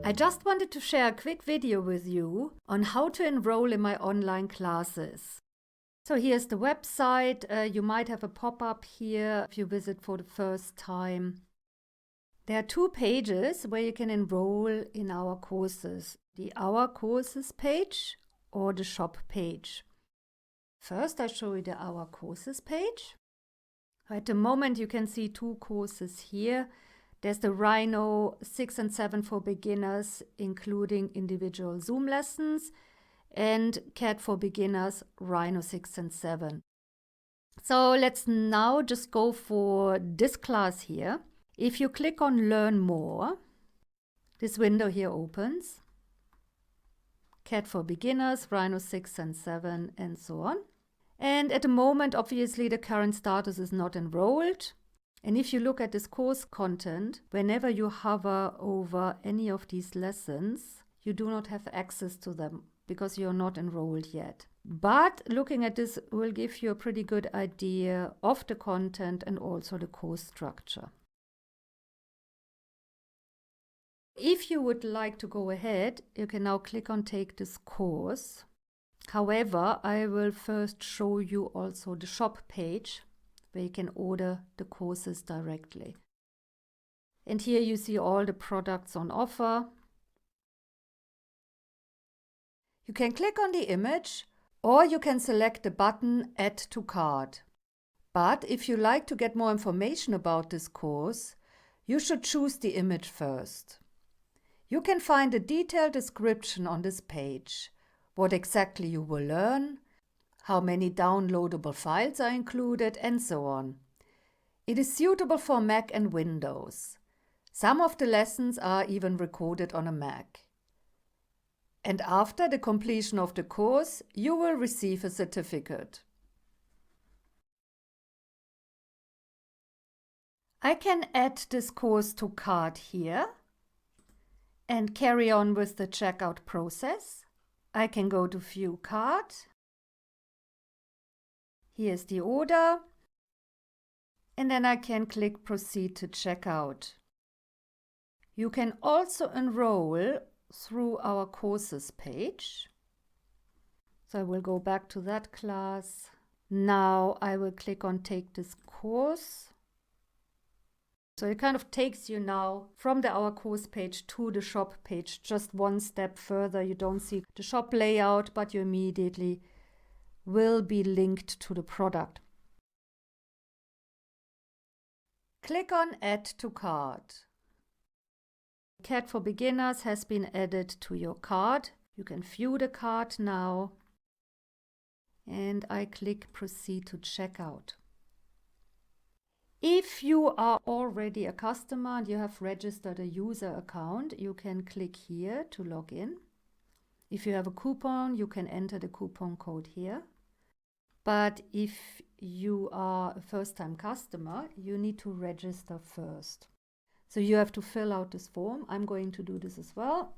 I just wanted to share a quick video with you on how to enroll in my online classes. So here's the website. You might have a pop-up here if you visit for the first time. There are two pages where you can enroll in our courses, the Our Courses page or the Shop page. First, I show you the Our Courses page. At the moment, you can see two courses here. There's the Rhino 6 and 7 for beginners, including individual Zoom lessons, and CAD for beginners, Rhino 6 and 7. So let's now just go for this class here. If you click on Learn More, this window here opens. CAD for beginners, Rhino 6 and 7, and so on. And at the moment, obviously, the current status is not enrolled. And if you look at this course content, whenever you hover over any of these lessons, you do not have access to them because you're not enrolled yet. But looking at this will give you a pretty good idea of the content and also the course structure. If you would like to go ahead, you can now click on Take this course. However, I will first show you also the shop page where you can order the courses directly. And here you see all the products on offer. You can click on the image or you can select the button Add to Cart. But if you like to get more information about this course, you should choose the image first. You can find a detailed description on this page. What exactly you will learn, how many downloadable files are included, and so on. It is suitable for Mac and Windows. Some of the lessons are even recorded on a Mac. And after the completion of the course, you will receive a certificate. I can add this course to cart here and carry on with the checkout process. I can go to View Cart. Here's the order. And then I can click Proceed to Checkout. You can also enroll through our courses page. So I will go back to that class. Now I will click on Take this course. So it kind of takes you now from the Our Course page to the shop page, just one step further. You don't see the shop layout, but you immediately will be linked to the product. Click on Add to Cart. CAD for Beginners has been added to your cart. You can view the cart now. And I click Proceed to Checkout. If you are already a customer and you have registered a user account, you can click here to log in. If you have a coupon, you can enter the coupon code here. But if you are a first-time customer, you need to register first. So you have to fill out this form. I'm going to do this as well.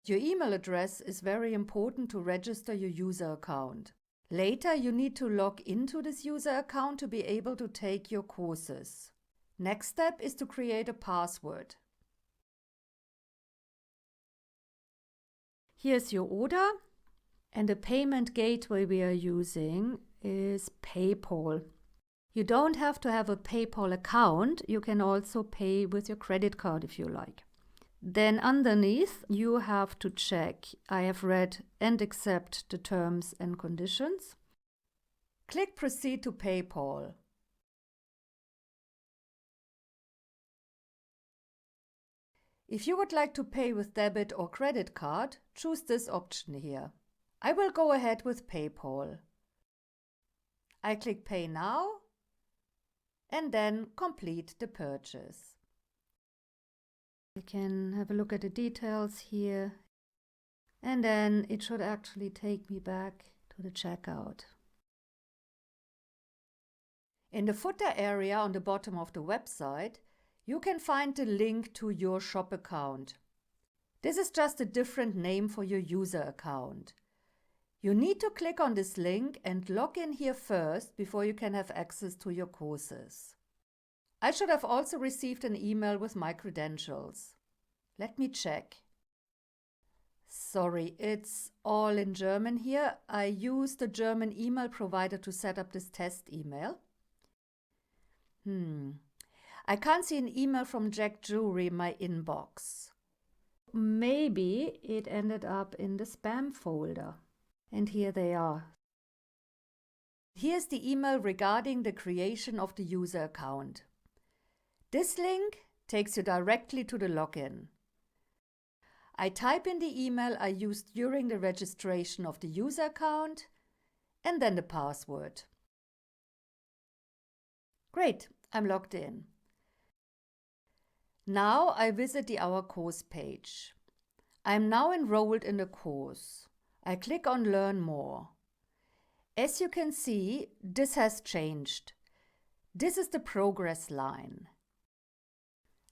Your email address is very important to register your user account. Later, you need to log into this user account to be able to take your courses. Next step is to create a password. Here's your order, and the payment gateway we are using is PayPal. You don't have to have a PayPal account. You can also pay with your credit card if you like. Then underneath, you have to check, I have read and accept the terms and conditions. Click Proceed to PayPal. If you would like to pay with debit or credit card, choose this option here. I will go ahead with PayPal. I click Pay Now and then complete the purchase. I can have a look at the details here, and then it should actually take me back to the checkout. In the footer area on the bottom of the website, you can find the link to your shop account. This is just a different name for your user account. You need to click on this link and log in here first before you can have access to your courses. I should have also received an email with my credentials. Let me check. Sorry, it's all in German here. I used the German email provider to set up this test email. I can't see an email from JAQC Jewellery in my inbox. Maybe it ended up in the spam folder. And here they are. Here's the email regarding the creation of the user account. This link takes you directly to the login. I type in the email I used during the registration of the user account and then the password. Great, I'm logged in. Now I visit the Our Course page. I am now enrolled in the course. I click on Learn More. As you can see, this has changed. This is the progress line.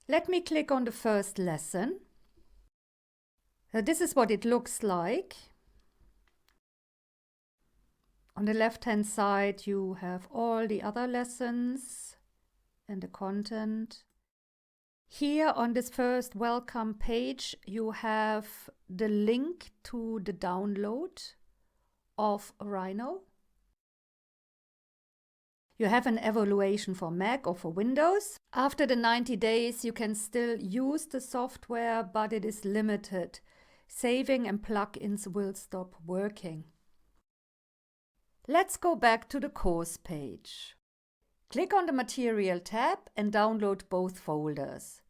Let me click on the first lesson. This is what it looks like. On the left-hand side, you have all the other lessons and the content. Here on this first welcome page, you have the link to the download of Rhino. You have an evaluation for Mac or for Windows. After the 90 days, you can still use the software, but it is limited. Saving and plugins will stop working. Let's go back to the course page. Click on the Material tab and download both folders,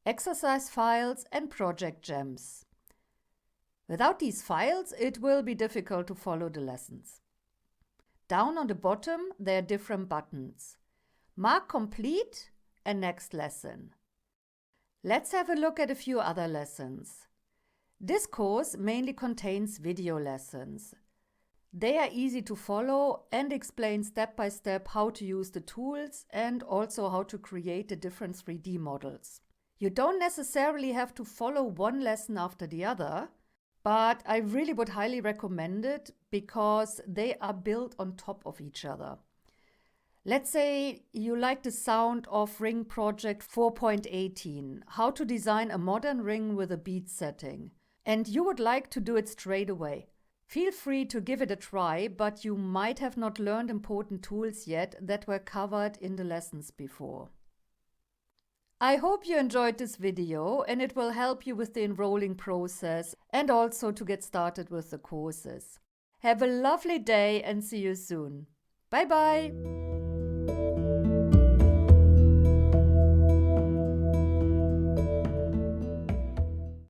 exercise files and project gems. Without these files, it will be difficult to follow the lessons. Down on the bottom, there are different buttons. Mark Complete and Next Lesson. Let's have a look at a few other lessons. This course mainly contains video lessons. They are easy to follow and explain step by step how to use the tools and also how to create the different 3D models. You don't necessarily have to follow one lesson after the other, but I really would highly recommend it because they are built on top of each other. Let's say you like the sound of Ring Project 4.18, how to design a modern ring with a bead setting, and you would like to do it straight away. Feel free to give it a try, but you might have not learned important tools yet that were covered in the lessons before. I hope you enjoyed this video and it will help you with the enrolling process and also to get started with the courses. Have a lovely day and see you soon. Bye bye!